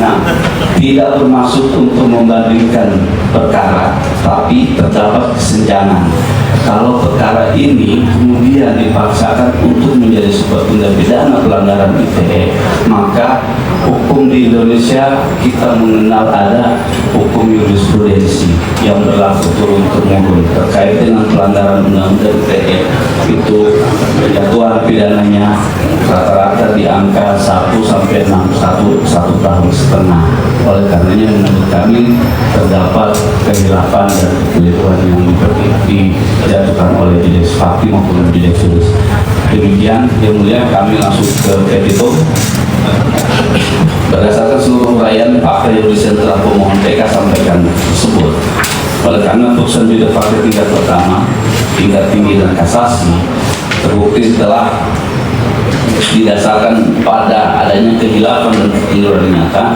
Nah, tidak bermaksud untuk membandingkan perkara, tapi terdapat kesenjangan. Kalau perkara ini kemudian dipaksakan untuk menjadi sebuah tindak pidana pelanggaran ITE, maka hukum di Indonesia kita mengenal ada hukum jurisprudensi yang berlaku turun-temurun terkait dengan pelanggaran undang-undang ITE. Itu jatuhan pidananya rata-rata di angka 1 sampai 1 tahun setengah. Oleh karenanya menurut kami terdapat kehilapan dan kekeliruan yang dijatuhkan oleh Majelis Hakim maupun Majelis Jurus. Demikian, yang mulia, kami langsung ke petitum. Berdasarkan seluruh uraian fakta yang telah pemohon PK sampaikan tersebut, oleh karena putusan bidang fakta tingkat pertama, tingkat tinggi dan kasasi terbukti setelah didasarkan pada adanya kehilafan dan kekeliruan nyata,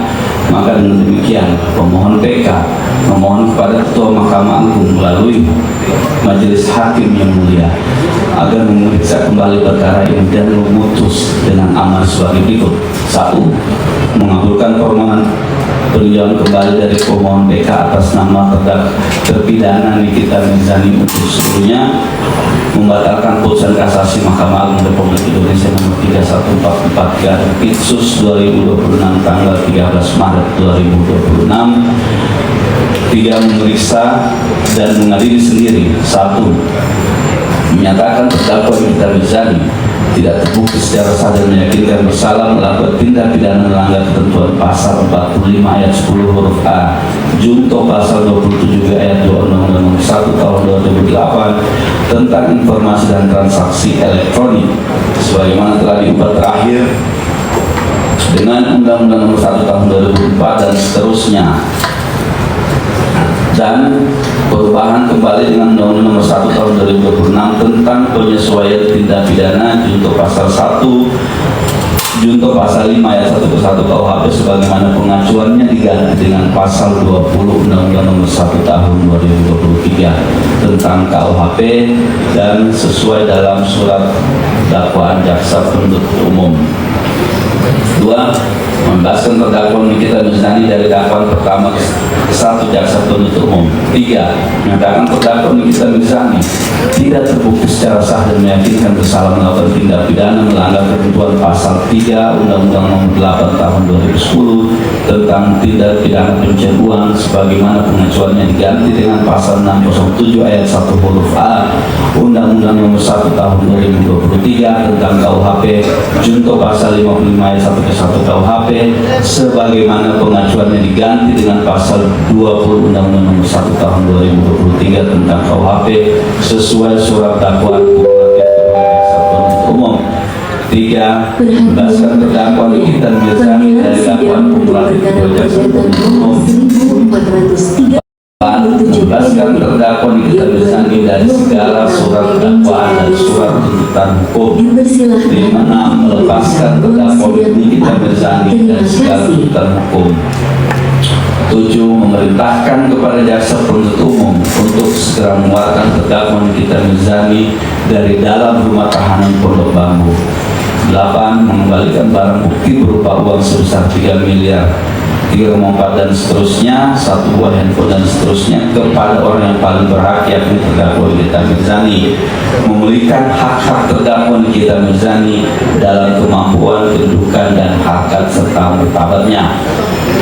maka dengan demikian pemohon PK memohon kepada Ketua Mahkamah Agung melalui Majelis Hakim yang mulia agar memeriksa kembali perkara ini dan memutus dengan amal sebagai berikut. 1. Mengabulkan permohonan peninjauan kembali dari pemohon PK atas nama terpidana Nikita Mirzani untuk seluruhnya, membatalkan putusan kasasi Mahkamah Agung Republik Indonesia nomor 3144 Pitsus 2026 tanggal 13 Maret 2026. 3. Memeriksa dan mengadili sendiri. 1. Menyatakan terdakwa Nikita Mirzani tidak terbukti secara sah dan meyakinkan bersalah melakukan tindak pidana melanggar ketentuan pasal 45 ayat 10 huruf A junto pasal 27 ayat 2 Undang-Undang Nomor 1 Tahun 2008 tentang informasi dan transaksi elektronik sebagaimana telah diubah terakhir dengan Undang-Undang Nomor 1 Tahun 2004 dan seterusnya, dan perubahan kembali dengan Undang-Undang Nomor 1 Tahun 2026 tentang penyesuaian tindak pidana junto pasal 1 junto pasal 5 ayat 1 ke 1 KUHP sebagaimana pengacuannya diganti dengan pasal 20 Undang-Undang Nomor 1 Tahun 2023 tentang KUHP dan sesuai dalam surat dakwaan jaksa penuntut umum. 2. Membebaskan terdakwa Nikita Mirzani dari dakwaan pertama ke 1 jaksa penuntut umum. 3. Menyatakan terdakwa Nikita Mirzani tidak terbukti secara sah dan meyakinkan bersalah melakukan tindak pidana melanggar ketentuan pasal 3 Undang-Undang Nomor 8 Tahun 2010 tentang tindak pidana pencucian uang sebagaimana pengacuannya diganti dengan pasal 607 ayat 1 huruf A Undang-Undang Nomor 1 Tahun 2023 tentang KUHP junto pasal 55 ayat 1 ke 1 KUHP sebagaimana pengacuannya diganti dengan pasal 20 Undang-Undang Nomor 1 Tahun 2023 tentang KUHP sesuai surat dakwaan umum. 3. Berdasarkan terdakwa Nikita Mirzani dari dakwaan kumulatif jaksa penuntut umum. 4. Membebaskan terdakwa Nikita Mirzani dari segala surat dakwaan dan surat tuntutan hukum. 5. Melepaskan terdakwa Nikita Mirzani dari segala tuntutan hukum. 7. Memerintahkan kepada jaksa penuntut umum untuk segera mengeluarkan terdakwa Nikita Mirzani dari dalam rumah tahanan Pondok Bambu. 8. Mengembalikan barang bukti berupa uang sebesar 3 miliar 3,4 dan seterusnya, 1 buah handphone dan seterusnya kepada orang yang paling berhak yakni terdakwa Nikita Mirzani. Memulihkan hak-hak terdakwa Nikita Mirzani dalam kemampuan, kedudukan dan harkat serta martabatnya.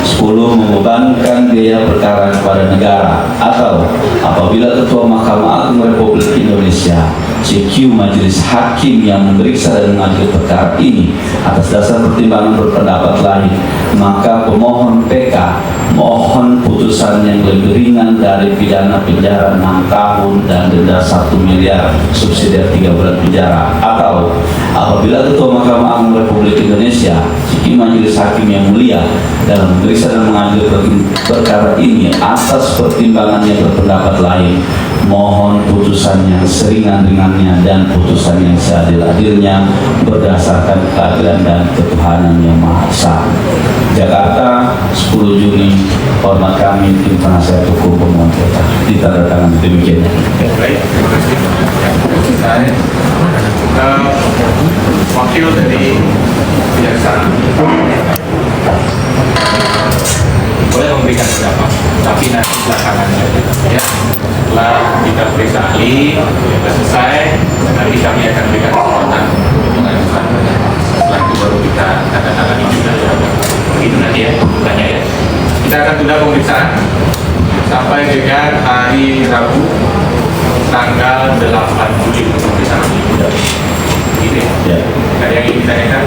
10. Membebankan biaya perkara kepada negara atau apabila Ketua Mahkamah Agung Republik Indonesia CQ Majelis Hakim yang memeriksa dan mengadili perkara ini atas dasar pertimbangan berpendapat lain, maka pemohon PK mohon putusan yang lebih ringan dari pidana penjara 6 tahun dan denda 1 miliar subsidiar 3 bulan penjara, atau apabila Ketua Mahkamah Agung Republik Indonesia CQ Majelis Hakim yang mulia dalam memeriksa dan mengadili perkara ini atas pertimbangan yang berpendapat lain, mohon putusan yang seringan-ringannya dan putusan yang seadil-adilnya berdasarkan keadilan dan ketuhanan yang Maha Esa. Jakarta, 10 Juni. Hormat kami, tim penasihat hukum pemohon PK. Ditandatangan demikian. Baik, terima kasih. Wakil dari kejaksaan. periksa ahli, sudah selesai, nanti kami akan berikan kesempatan untuk mengajukan. Setelah itu baru kita tanda tangan ini. Begitu nanti ya, tanya ya. Kita akan tunda pemeriksaan sampai dengan hari Rabu tanggal 8 Juli pemeriksaan ini. Gitu ya. Ya. Ada yang ingin ditanyakan?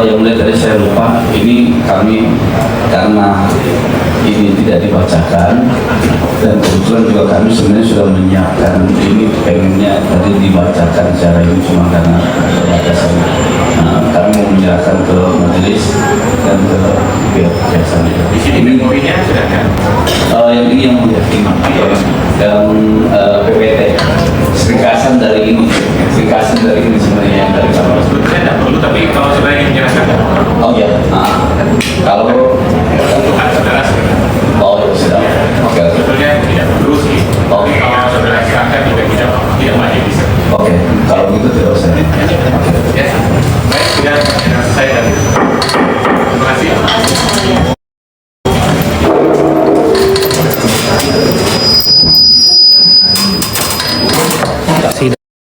Yang mulai tadi saya lupa, ini kami karena ini tidak dibacakan dan kebetulan juga kami sebenarnya sudah menyiapkan ini pengennya tadi dibacakan secara ini cuma karena keterbatasan. Nah, kami mau menyerahkan ke majelis dan ke pihak kejaksaan. Di sini memorinya sudah ada. Yang ini yang yang PPT ringkasan dari ini sebenarnya yang dari kami. Sebetulnya tidak perlu, tapi kalau sebenarnya ingin menjelaskan. Oh ya, kalau